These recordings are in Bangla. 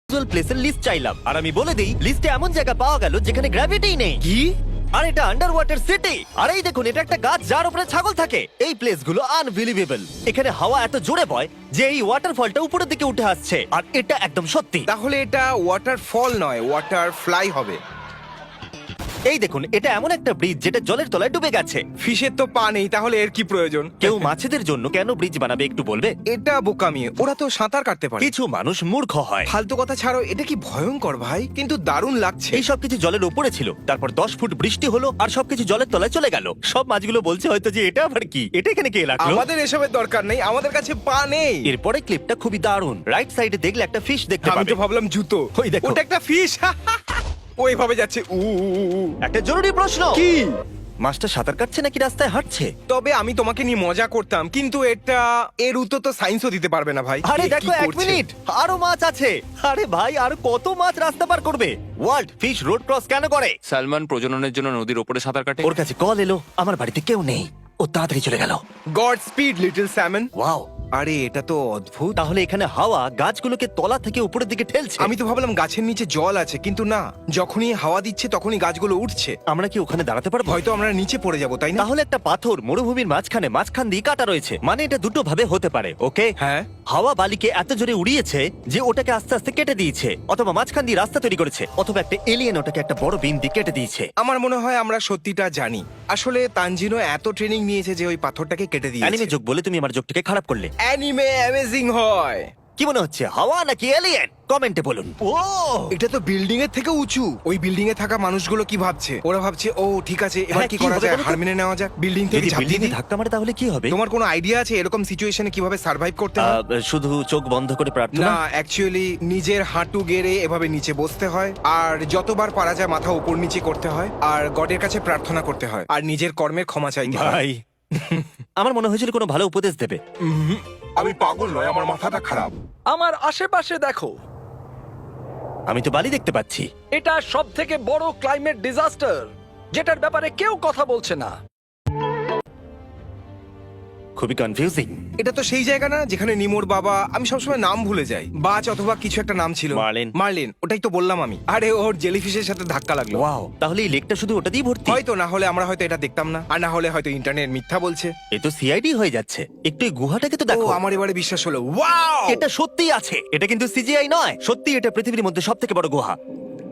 প্লেসের লিস্ট চাইলাম, আর আমি বলে দিই লিস্টে এমন জায়গা পাওয়া গেল যেখানে গ্র্যাভিটি নেই। কি? আর এটা আন্ডার ওয়াটার সিটি। আর এই দেখুন, এটা একটা গাছ যার উপরে ছাগল থাকে। এই প্লেসগুলো আনবিলিভেবল। এখানে হাওয়া এত জোরে বয় যে এই ওয়াটারফলটা উপরের দিকে উঠে আসছে, আর এটা একদম সত্যি। তাহলে এটা ওয়াটারফল নয়, ওয়াটার ফ্লাই হবে। এই দেখুন, এটা এমন একটা ব্রিজ যেটা জলের তলায় ডুবে গেছে। ফিশের তো পা নেই, তাহলে এর কি প্রয়োজন? কেউ মাছেদের জন্য কেন ব্রিজ বানাবে একটু বলবে? এটা বোকামি, ওরা তো সাঁতার কাটতে পারে। কিছু মানুষ মূর্খ হয়। ফালতু কথা ছাড়ো, এটা কি ভয়ঙ্কর ভাই, কিন্তু দারুণ লাগছে। এই সবকিছু জলের উপরে ছিল, তারপর 10 ফুট বৃষ্টি হলো আর সবকিছু জলের তলায় চলে গেল। সব মাছগুলো বলছে হয়তো যে এটা আবার কি, এটা এখানে কে লাগলো। আমাদের এসবের দরকার নেই, আমাদের কাছে পা নেই। এরপরে ক্লিপটা খুবই দারুণ। রাইট সাইডে দেখলে একটা ফিশ দেখতে আমি পাবে। তো ভাবলাম জুতো। ওই দেখো। ওটা একটা ফিশ। ওইভাবে যাচ্ছে। একটা জরুরি প্রশ্ন, কি? মাছটা সাঁতার কাটছে নাকি রাস্তায় হাঁটছে? তবে আমি তোমাকে নিয়ে মজা করতাম, কিন্তু এর উত্তর তো সায়েন্সও দিতে পারবে না ভাই। আরে এ কি দেখো, 1 করছে? মিনিট, আরো মাছ আছে। আরে ভাই, আর কত মাছ রাস্তা পার করবে? ওয়ার্ল্ড ফিশ রোড ক্রস কেন করে? সালমান প্রজননের জন্য নদীর ওপরে সাঁতার কাটে। ওর কাছে কল এলো, আমার বাড়িতে কেউ নেই, ও তাড়াতাড়ি চলে গেল। God speed little salmon. Wow, আরে এটা তো অদ্ভুত। তাহলে এখানে হাওয়া গাছগুলোকে তলা থেকে উপরের দিকে ঠেলছে। আমি তো ভাবলাম গাছের নিচে জল আছে, কিন্তু না, যখনই হাওয়া দিচ্ছে তখনই গাছগুলো উঠছে। আমরা কি ওখানে দাঁড়াতে পারবো? হয়তো আমরা নিচে পড়ে যাব, তাই না? তাহলে একটা পাথর মরুভূমির মাঝখান দিয়ে কাটা রয়েছে, মানে এটা দুটো ভাবে হতে পারে। ওকে, হ্যাঁ। হাওয়া বালিকে এত জোরে উড়িয়েছে যে ওটাকে আস্তে আস্তে কেটে দিয়েছে, অথবা মাঝখান দিয়ে রাস্তা তৈরি করেছে, অথবা একটা এলিয়েন ওটাকে একটা বড় বিম দিয়ে কেটে দিয়েছে। আমার মনে হয় আমরা সত্যিটা জানি। আসলে তানজিনো এত ট্রেনিং নিয়েছে যে ওই পাথরটাকে কেটে দিয়েছে। অ্যানিমে যোগ বলে তুমি আমার যোগটাকে খারাপ করলে। অ্যানিমে অ্যামেজিং হয়। কি মনে হচ্ছে, হাওয়া নাকি এলিয়েন? কমেন্টে বলুন। ও, এটা তো বিল্ডিং এর থেকে উঁচু। ওই বিল্ডিং এ থাকা মানুষগুলো কি ভাবছে? ওরা ভাবছে, ও ঠিক আছে, এবার হ্যাঁ, কি কি করা হবে যায়, বলো তো? হার মেনে নেওয়া যাক, বিল্ডিং থেকে যদি ঝাঁপ দিয়ে বিল্ডিং দিই। ধাক্কা মারে তাহলে কি হবে? তোমার কোনো আইডিয়া আছে এরকম সিচুয়েশনে কিভাবে সার্ভাইভ করতে হয়? শুধু চোখ বন্ধ করে প্রার্থনা। না, অ্যাকচুয়ালি নিজের হাঁটু গেড়ে এভাবে নিচে বসতে হয়, আর যতবার পারা যায় মাথা উপর নিচে করতে হয়, আর গডের কাছে প্রার্থনা করতে হয়, আর নিজের কর্মের ক্ষমা চাইতে হয়। ভাই, আমার মনে হয়েছিল কোনো ভালো উপদেশ দেবে। আমি পাগল নয়, আমার মাথাটা খারাপ। আমার আশেপাশে দেখো, আমি তো বালি দেখতে পাচ্ছি। এটা সব থেকে বড় ক্লাইমেট ডিজাস্টার, যেটার ব্যাপারে কেউ কথা বলছে না। খুবই কনফিউজিং। এটা তো সেই জায়গা না যেখানে নিমোর বাবা, আমি সবসময় নাম ভুলে যাই, বাজ অথবা কিছু একটা নাম ছিল। মার্লিন। মার্লিন, ওটাই তো বললাম আমি। আরে ওর জেলিফিশের সাথে ধাক্কা লাগলো। ওয়াও, তাহলে এই লেকটা শুধু ওটা দিয়ে ভর্তি? হয়তো, না হলে আমরা হয়তো এটা দেখতাম না, আর না হলে হয়তো ইন্টারনেট মিথ্যা বলছে। এ তো সিআইডি হয়ে যাচ্ছে। একটু এই গুহাটাকে তো ও, দেখো। আমার এবারে বিশ্বাস হলো। ওয়াও, এটা সত্যি আছে, এটা কিন্তু সিজিআই নয়, সত্যি এটা পৃথিবীর মধ্যে সবথেকে বড় গুহা।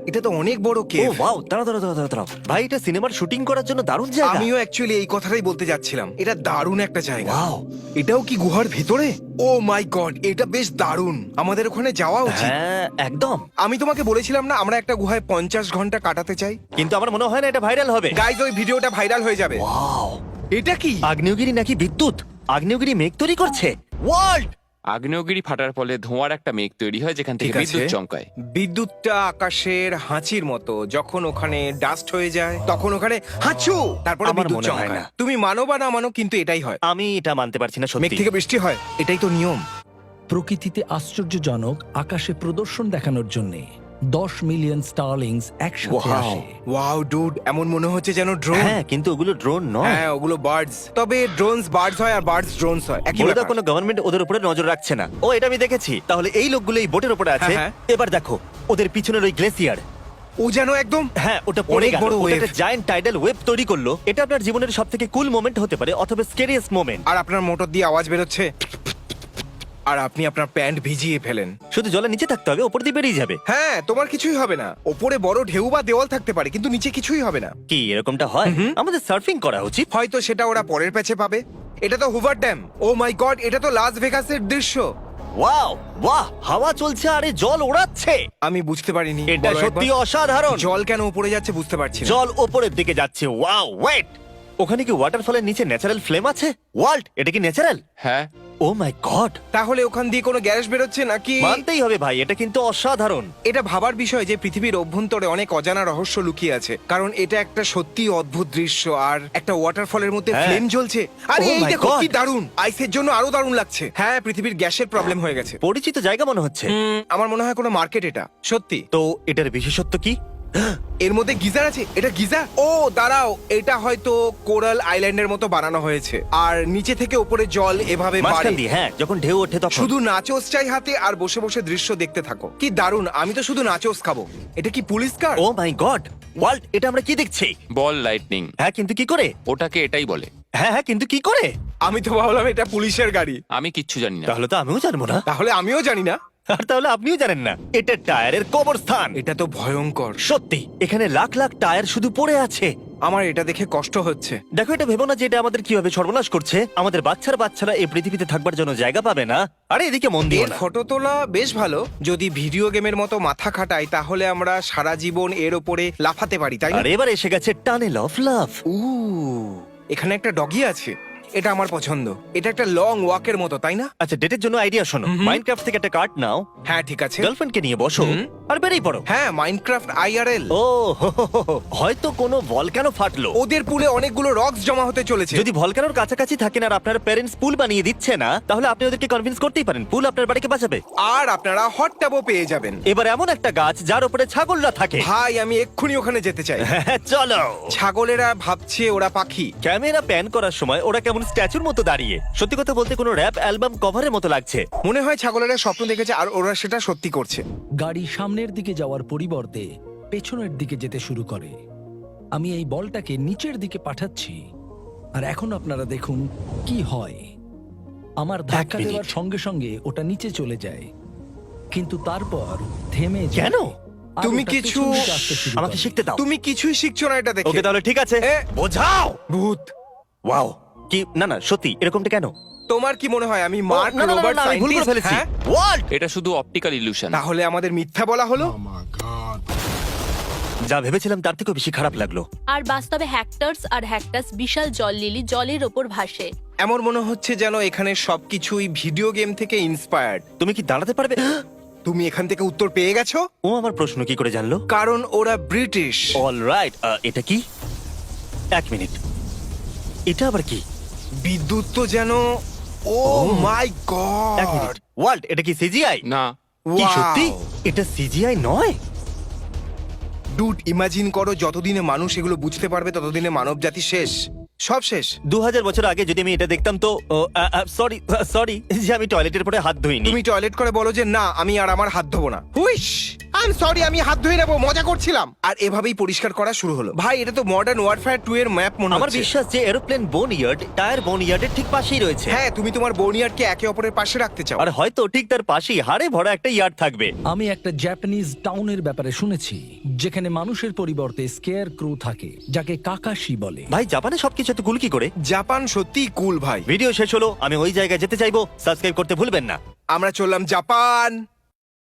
এটা তো অনেক বড় ও কেভ। ওয়াও, দাঁড়াও। ভাই, এটা সিনেমার শুটিং করার জন্য দারুণ জায়গা। আমিও অ্যাকচুয়ালি এই কথাটাই বলতে যাচ্ছিলাম, এটা দারুণ একটা জায়গা। ওয়াও। এটাও কি গুহার ভিতরে? ও মাই গড, এটা বেশ দারুণ, আমাদের ওখানে যাওয়া উচিত। হ্যাঁ, একদম। আমি তোমাকে বলেছিলাম না আমরা একটা গুহায় 50 ঘন্টা কাটাতে চাই। কিন্তু আমার মনে হয় না এটা ভাইরাল হবে। গাইজ, ওই ভিডিওটা ভাইরাল হয়ে যাবে। ওয়াও, এটা কি? আগ্নেয়গিরি নাকি বিদ্যুৎ? আগ্নেয়গিরি মেঘ তৈরি করছে। ওয়ার্ল্ড, আগ্নেয়গিরি ফাটার ফলে ধোঁয়ার একটা মেঘ তৈরি হয় যেখান থেকে ঠিক আছে। বিদ্যুৎ চমকায়। বিদ্যুৎটা আকাশের হাঁচির মতো, যখন ওখানে ডাস্ট হয়ে যায় তখন ওখানে হাঁচু, তারপরে আমার বিদ্যুৎ মনে হয় চমকায়। না। তুমি মানো বা না মানো, কিন্তু এটাই হয়। আমি এটা মানতে পারছি না মেঘ সত্যি। থেকে বৃষ্টি হয়, এটাই তো নিয়ম। প্রকৃতিতে আশ্চর্যজনক আকাশে প্রদর্শন দেখানোর জন্য 10 মিলিয়ন স্টারলিংস একসাথে Wow. আসে। ওয়াও ডুড, এমন মনে হচ্ছে যেন ড্রোন। হ্যাঁ, কিন্তু ওগুলো ড্রোন নয়। হ্যাঁ, ওগুলো বার্ডস। তবে ড্রোনস বার্ডস হয় আর বার্ডস ড্রোনস হয়, একই বলে দাও, ব্যাপার। কোনো গভর্নমেন্ট ওদের উপরে নজর রাখছে না। ও, এটা আমি দেখেছি। তাহলে এই লোকগুলো এই বোটের উপরে আছে। হ্যাঁ, এবার দেখো ওদের পিছনের ওই গ্লেসিয়ার। ও যেন একদম, হ্যাঁ, ওটা পড়ে অনেক গেল। বড় ওটা wave। একটা জায়ান্ট টাইডাল ওয়েভ তৈরি করলো। এটা আপনার জীবনের সবথেকে কুল মোমেন্ট হতে পারে, অথবা স্কেরিয়েস্ট মোমেন্ট। আর আপনার মোটর দিয়ে আওয়াজ বেরোচ্ছে, আর আপনি আপনার প্যান্ট ভিজিয়ে ফেলেন। শুধু জলের নিচে থাকতে হবে, উপর দিয়ে বেরিয়ে যাবে। হ্যাঁ, তোমার কিছুই হবে না। ওপরে বড় ঢেউ বা দেওয়াল থাকতে পারে, কিন্তু নিচে কিছুই হবে না। কি এরকমটা হয়? আমাদের সার্ফিং করা উচিত। হয়তো সেটা ওরা পরের প্যাচে পাবে। এটা তো হুভার ড্যাম। ও মাই গড, এটা তো লাস ভেগাসের দৃশ্য। ওয়াও, বাহ, হাওয়া চলছে আর এই জল ওড়াচ্ছে। আমি বুঝতে পারিনি। এটা বলো সত্যি একবার। অসাধারণ। জল কেন উপরে যাচ্ছে বুঝতে পারছি না। জল ওপরের দিকে যাচ্ছে। ওয়াও, ওয়েট, ওখানে কি ওয়াটারফলের নিচে ন্যাচারাল ফ্লেম আছে? ওয়ার্ল্ড, এটা কি ন্যাচারাল? হ্যাঁ, ও মাই গড, তাহলে ওখান দিয়ে কোনো গ্যাস বেরোচ্ছে নাকি? মানতেই হবে ভাই, এটা কিন্তু অসাধারণ। এটা ভাবার বিষয় যে পৃথিবীর অভ্যন্তরে অনেক অজানা রহস্য লুকিয়ে আছে, কারণ এটা একটা সত্যি অদ্ভুত দৃশ্য। আর একটা ওয়াটারফলের মধ্যে হ্যাঁ। ফ্লেম জ্বলছে। আর Oh এই my দেখো God! কি দারুণ, আইসের জন্য আরো দারুণ লাগছে। হ্যাঁ, পৃথিবীর গ্যাসের প্রবলেম হয়ে গেছে। পরিচিত জায়গা মনে হচ্ছে। আমার মনে হয় কোনো মার্কেট এটা, সত্যি। তো এটার বিশেষত্ব কি? এর মধ্যে গিজার আছে। এটা গিজার? ও দাঁড়াও, এটা হয়তো কোরাল আইল্যান্ডের মতো বানানো হয়েছে, আর নিচে থেকে উপরে জল এভাবে মাঝখান বাড়ে। দিয়ে, হ্যাঁ, যখন ঢেউ ওঠে তখন। শুধু নাচোস চাই হাতে আর বসে বসে দৃশ্য দেখতে থাকো। কি দারুণ! আমি তো শুধু নাচোস খাবো। এটা কি পুলিশ কার? ও মাই গড, ওয়াল্ট, এটা আমরা কি দেখছি? বল লাইটনিং, হ্যাঁ, কিন্তু কি করে? ওটাকে এটাই বলে। হ্যাঁ, কিন্তু কি করে? আমি তো ভাবলাম এটা পুলিশের গাড়ি। আমি কিচ্ছু জানি না। তাহলে তো আমিও জানবো না। তাহলে আমিও জানি না। আর তাহলে আপনিও জানেন না। এটা টায়ারের কবরস্থান। এটা তো ভয়ঙ্কর। সত্যি, এখানে লাখ লাখ টায়ার শুধু পড়ে আছে। আমার এটা দেখে কষ্ট হচ্ছে। দেখো, এটা ভেবো না যে এটা আমাদের কিভাবে সর্বনাশ করছে। আমাদের বাচ্চারা এই পৃথিবীতে থাকবার জন্য জায়গা পাবে না। আরে এদিকে মন দিও এর না। ফটো তোলা বেশ ভালো। যদি ভিডিও গেমের মতো মাথা খাটাই তাহলে আমরা সারা জীবন এর ওপরে লাফাতে পারি, তাই না? আর এবার এসে গেছে টানেল অফ লাভ। এখানে একটা ডগি আছে। এটা আমার পছন্দ। এটা একটা লং ওয়াকের মতো, তাই না? আচ্ছা, ডেটের জন্য আইডিয়া শোনো। মাইনক্রাফট থেকে একটা কার্ড নাও, হ্যাঁ ঠিক আছে। গার্লফ্রেন্ডকে নিয়ে বসো আর বেরিয়ে পড়ো। হ্যাঁ, মাইনক্রাফট আইআরএল। ও হয়তো কোনো ভলক্যানো ফাটলো। ওদের পুলে অনেকগুলো রক্স জমা হতে চলেছে। যদি ভলক্যানোর কাছাকাছি থাকেন আর আপনার প্যারেন্টস পুল বানিয়ে দিচ্ছে না, তাহলে আপনি ওদেরকে কনভিন্স করতেই পারেন পুল আপনার বাড়িকে বাঁচাবে। আর আপনারা হট ট্যাবও পেয়ে যাবেন। এবার এমন একটা গাছ যার উপরে ছাগলরা থাকে। ভাই, আমি এক্ষুনি ওখানে যেতে চাই। হ্যাঁ, চলো। ছাগলেরা ভাবছে ওরা পাখি। ক্যামেরা প্যান করার সময় ওরা কেমন স্ট্যাচুর মতো দাঁড়িয়ে। সত্যি কথা বলতে কোনো র‍্যাপ অ্যালবাম কভারের মতো লাগছে। মনে হয় ছাগলেরা স্বপ্ন দেখেছে আর ওরা সেটা সত্যি করছে। গাড়ি সামনের দিকে যাওয়ার পরিবর্তে পেছনের দিকে যেতে শুরু করে। আমি এই বলটাকে নিচের দিকে পাঠাচ্ছি, আর এখন আপনারা দেখুন কি হয়। আমার ধাক্কা মিনিট। দেওয়ার সঙ্গে সঙ্গে ওটা নিচে চলে যায়, কিন্তু তারপর থেমে যায়। কেন? আর তুমি ওটা কিছু পেছন দিকে আসতে শুরু আমাকে করে। শিখতে দাও। তুমি কিছুই শিখছো না এটা দেখে। ওকে, তাহলে ঠিক আছে, এ, বোঝাও। ভূত। ওয়াও, কি না সত্যি এরকমটা কেন? তোমার কি মনে হয় আমি মার্ক না, না, না, রোবার্ট না, আমি ভুল করে সায়েন্টিস্ট? ফেলেছি। হ্যাঁ? What? এটা শুধু অপটিক্যাল ইলিউশন। তাহলে আমাদের মিথ্যা বলা হলো। যা ভেবেছিলাম তার থেকেও বেশি খারাপ লাগলো। আর বাস্তবে হ্যাক্টার্স আর হ্যাক্টাস বিশাল জল লিলি জলের ওপর ভাসে। এমন মনে হচ্ছে যেন এখানে সবকিছুই ভিডিও গেম থেকে ইন্সপায়ার্ড। তুমি কি দাঁড়াতে পারবে? তুমি এখান থেকে উত্তর পেয়ে গেছো? ও আমার প্রশ্ন কি করে জানলো? কারণ ওরা ব্রিটিশ। অলরাইট, এটা কি? এক মিনিট, এটা আবার কি? বিদ্যুৎ তো যেন, ও মাই এক মিনিট, গড! ওয়ার্ল্ড, এটা কি সিজিআই? না, কি সত্যি? এটা সিজিআই নয়? ডুড, ইমাজিন করো যতদিনে মানুষ এগুলো বুঝতে পারবে ততদিনে মানব জাতি শেষ। সব শেষ। 2000 বছর আগে যদি আমি এটা দেখতাম তো সরি যে আমি টয়লেটের পরে হাত ধুইনি। তুমি টয়লেট করে বলো যে না, আমি আর আমার হাত ধোবো না। হুইশ, আই এম সরি, আমি হাত ধুয়ে নেবো, মজা করছিলাম। আর এভাবেই পরিষ্কার করা শুরু হলো। ভাই, এটা তো মডার্ন ওয়ারফেয়ার 2 এর ম্যাপ মনে আমার হচ্ছে। বিশ্বাস যে এরোপ্লেন বোনইয়ার্ড টায়ার বোনইয়ার্ডের ঠিক পাশেই রয়েছে। হ্যাঁ, তুমি তোমার বোনিয়ারকে একে অপরের পাশে রাখতে চাও। আর হয়তো ঠিক তার পাশেই হাড়ে ভরা একটা ইয়ার্ড থাকবে। আমি একটা জাপানিজ টাউনের ব্যাপারে শুনেছি যেখানে মানুষের পরিবর্তে স্কেয়ার ক্রু থাকে, যাকে কাকাশি বলে। ভাই, জাপানে সবকিছু এত কুল কি করে? জাপান সত্যিই কুল ভাই। ভিডিও শেষ হলো, আমি ওই জায়গায় যেতে চাইবো। সাবস্ক্রাইব করতে ভুলবেন না। আমরা চললাম জাপান।